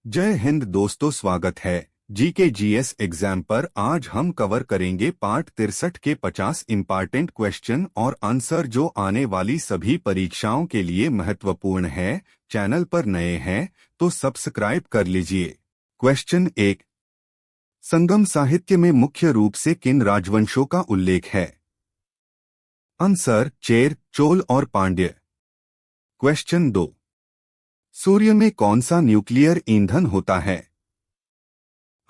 जय हिंद दोस्तों, स्वागत है जीके जीएस एग्जाम पर। आज हम कवर करेंगे पार्ट 63 के 50 इम्पॉर्टेंट क्वेश्चन और आंसर जो आने वाली सभी परीक्षाओं के लिए महत्वपूर्ण है। चैनल पर नए हैं तो सब्सक्राइब कर लीजिए। क्वेश्चन 1, संगम साहित्य में मुख्य रूप से किन राजवंशों का उल्लेख है? आंसर चेर, चोल और पांड्य। क्वेश्चन 2, सूर्य में कौन सा न्यूक्लियर ईंधन होता है?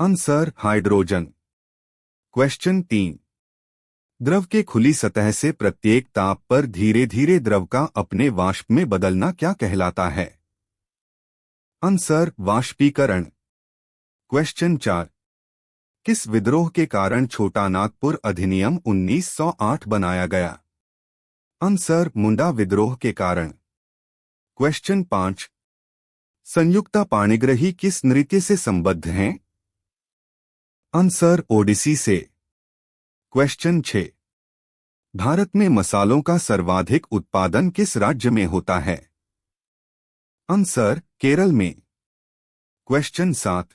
Answer hydrogen. क्वेश्चन 3, द्रव के खुली सतह से प्रत्येक ताप पर धीरे धीरे द्रव का अपने वाष्प में बदलना क्या कहलाता है? आंसर वाष्पीकरण। क्वेश्चन 4, किस विद्रोह के कारण छोटा नागपुर अधिनियम 1908 बनाया गया? आंसर मुंडा विद्रोह के कारण। क्वेश्चन 5, संयुक्ता पाणिग्रही किस नृत्य से संबद्ध हैं? आंसर ओडिसी से। क्वेश्चन 6, भारत में मसालों का सर्वाधिक उत्पादन किस राज्य में होता है? आंसर केरल में। क्वेश्चन 7,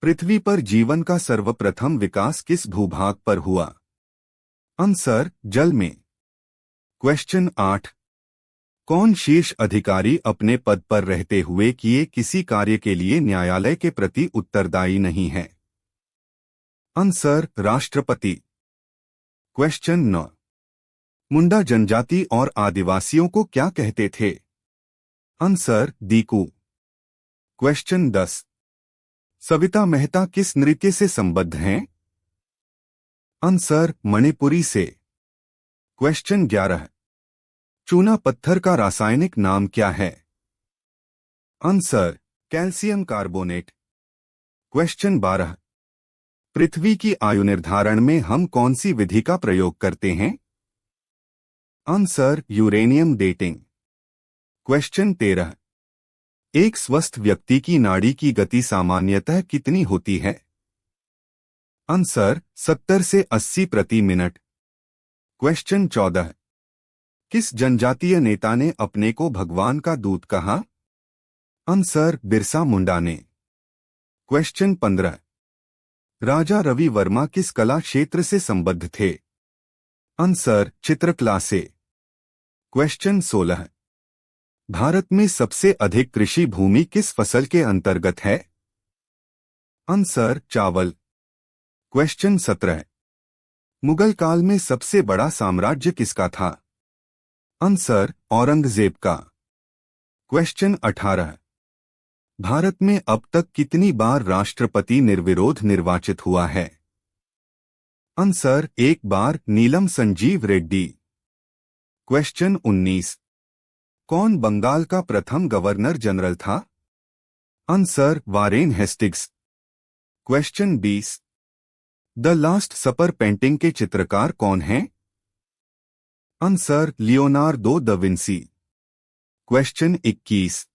पृथ्वी पर जीवन का सर्वप्रथम विकास किस भूभाग पर हुआ? आंसर जल में। क्वेश्चन 8, कौन शीर्ष अधिकारी अपने पद पर रहते हुए किए किसी कार्य के लिए न्यायालय के प्रति उत्तरदायी नहीं है? आंसर राष्ट्रपति। क्वेश्चन 9, मुंडा जनजाति और आदिवासियों को क्या कहते थे? आंसर दीकू। क्वेश्चन 10, सविता मेहता किस नृत्य से संबद्ध हैं? आंसर मणिपुरी से। क्वेश्चन 11, चूना पत्थर का रासायनिक नाम क्या है? Answer calcium carbonate. क्वेश्चन 12, पृथ्वी की आयु निर्धारण में हम कौन सी विधि का प्रयोग करते हैं? Answer uranium dating. क्वेश्चन 13, एक स्वस्थ व्यक्ति की नाड़ी की गति सामान्यतः कितनी होती है? आंसर 70 से 80 प्रति मिनट। क्वेश्चन 14, किस जनजातीय नेता ने अपने को भगवान का दूत कहा? आंसर बिरसा मुंडा ने। क्वेश्चन 15, राजा रवि वर्मा किस कला क्षेत्र से संबद्ध थे? आंसर चित्रकला से। क्वेश्चन 16, भारत में सबसे अधिक कृषि भूमि किस फसल के अंतर्गत है? आंसर चावल। क्वेश्चन 17, मुगल काल में सबसे बड़ा साम्राज्य किसका था? आंसर औरंगजेब का। क्वेश्चन 18, भारत में अब तक कितनी बार राष्ट्रपति निर्विरोध निर्वाचित हुआ है? आंसर एक बार, नीलम संजीव रेड्डी। क्वेश्चन 19, कौन बंगाल का प्रथम गवर्नर जनरल था? Answer Warren Hastings. Question 20, the last supper painting के चित्रकार कौन हैं? Answer Leonardo da Vinci. Question 21,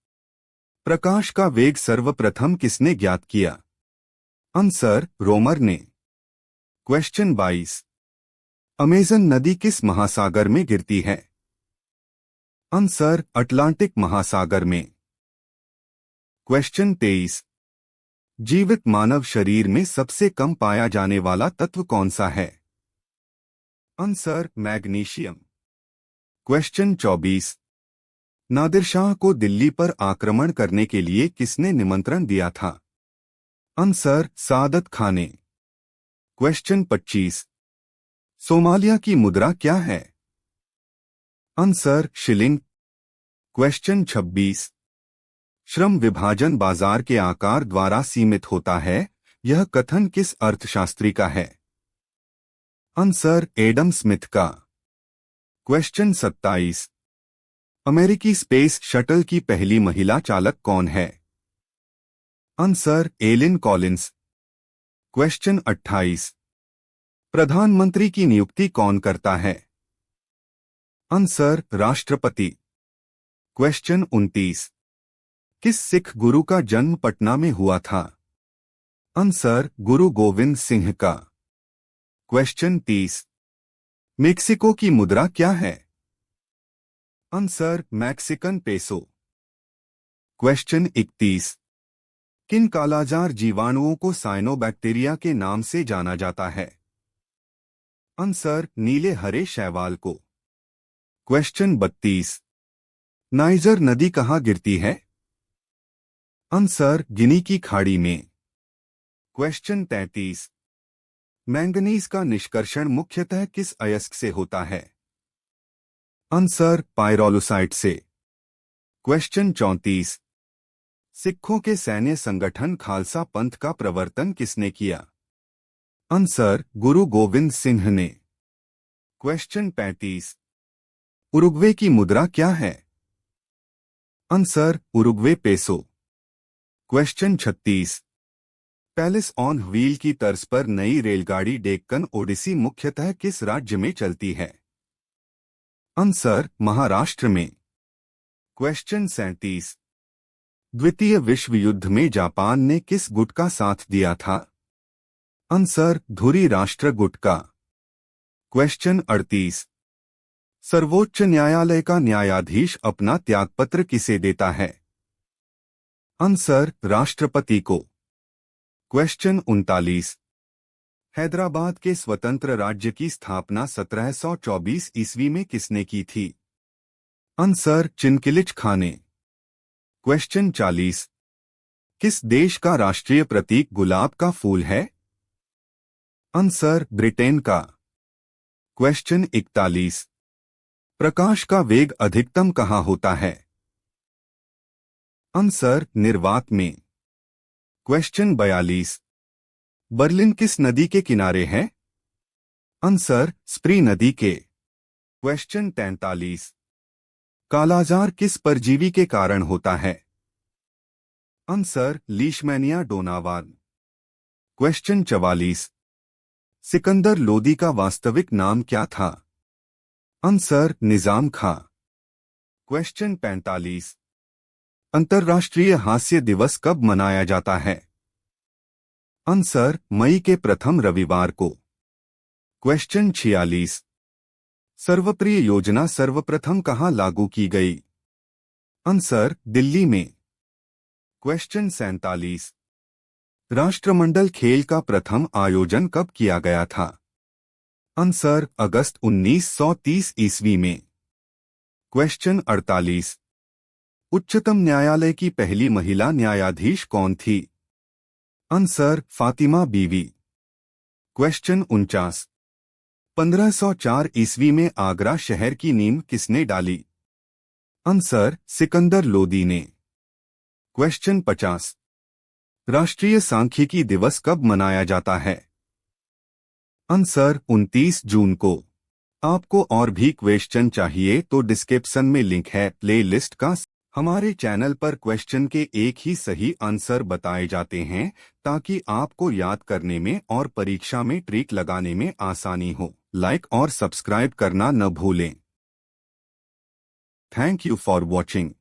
प्रकाश का वेग सर्वप्रथम किसने ज्ञात किया? आंसर रोमर ने। क्वेश्चन 22, अमेज़न नदी किस महासागर में गिरती है? आंसर अटलांटिक महासागर में। क्वेश्चन 23, जीवित मानव शरीर में सबसे कम पाया जाने वाला तत्व कौन सा है? Answer magnesium. Question 24, Nadir Shah को दिल्ली पर आक्रमण करने के लिए किसने निमंत्रण दिया था? आंसर सादत खान ने। क्वेश्चन 25, सोमालिया की मुद्रा क्या है? Answer shilling. क्वेश्चन 26, श्रम विभाजन बाजार के आकार द्वारा सीमित होता है, यह कथन किस अर्थशास्त्री का है? आंसर एडम स्मिथ का। क्वेश्चन 27, अमेरिकी स्पेस शटल की पहली महिला चालक कौन है? Answer Elin Collins. क्वेश्चन 28, प्रधानमंत्री की नियुक्ति कौन करता है? आंसर राष्ट्रपति। क्वेश्चन 29, किस सिख गुरु का जन्म पटना में हुआ था? आंसर गुरु गोविंद सिंह का। क्वेश्चन 30, मेक्सिको की मुद्रा क्या है? Answer Mexican peso. क्वेश्चन 31, किन कालाजार जीवाणुओं को साइनोबैक्टीरिया के नाम से जाना जाता है? आंसर नीले हरे शैवाल को। क्वेश्चन 32। नाइजर नदी कहाँ गिरती है? आंसर गिनी की खाड़ी में। क्वेश्चन 33। मैंगनीज का निष्कर्षण मुख्यतः किस अयस्क से होता है? आंसर पायरोलुसाइट से। क्वेश्चन 34। सिखों के सैन्य संगठन खालसा पंथ का प्रवर्तन किसने किया? आंसर गुरु गोविंद सिंह ने। क्वेश्चन 35। उरुग्वे की मुद्रा क्या है? Answer Uruguay peso. Question 36। Palace on wheel की तर्ज पर नई रेलगाड़ी डेक्कन ओडिसी मुख्यतः किस राज्य में चलती है? आंसर महाराष्ट्र में। क्वेश्चन 37। द्वितीय विश्व युद्ध में जापान ने किस गुट का साथ दिया था? आंसर धुरी राष्ट्र गुट का। क्वेश्चन 38। सर्वोच्च न्यायालय का न्यायाधीश अपना त्यागपत्र किसे देता है? आंसर राष्ट्रपति को। क्वेश्चन 39। हैदराबाद के स्वतंत्र राज्य की स्थापना 1724 ईस्वी में किसने की थी? आंसर चिनकिलिच खां ने। क्वेश्चन 40। किस देश का राष्ट्रीय प्रतीक गुलाब का फूल है? आंसर ब्रिटेन का। क्वेश्चन 41। प्रकाश का वेग अधिकतम कहाँ होता है? आंसर निर्वात में। क्वेश्चन 42। बर्लिन किस नदी के किनारे है? आंसर स्प्री नदी के। क्वेश्चन 43। कालाजार किस परजीवी के कारण होता है? Answer Leishmania donovani. Question 44। Sikandar Lodi का वास्तविक नाम क्या था? आंसर निजाम खां। क्वेश्चन 45। अंतर्राष्ट्रीय हास्य दिवस कब मनाया जाता है? आंसर मई के प्रथम रविवार को। क्वेश्चन 46। सर्वप्रिय योजना सर्वप्रथम कहां लागू की गई? आंसर दिल्ली में। क्वेश्चन 47। राष्ट्रमंडल खेल का प्रथम आयोजन कब किया गया था? आंसर अगस्त 1930 ईस्वी में। क्वेश्चन 48। उच्चतम न्यायालय की पहली महिला न्यायाधीश कौन थी? आंसर फातिमा बीवी। क्वेश्चन 49। 1504 ईस्वी में आगरा शहर की नींव किसने डाली? आंसर सिकंदर लोदी ने। क्वेश्चन 50। राष्ट्रीय सांख्यिकी दिवस कब मनाया जाता है? आंसर 29 जून को। आपको और भी क्वेश्चन चाहिए तो डिस्क्रिप्शन में लिंक है प्लेलिस्ट का। हमारे चैनल पर क्वेश्चन के एक ही सही आंसर बताए जाते हैं ताकि आपको याद करने में और परीक्षा में ट्रिक लगाने में आसानी हो। लाइक और सब्सक्राइब करना न भूलें। Thank you for watching.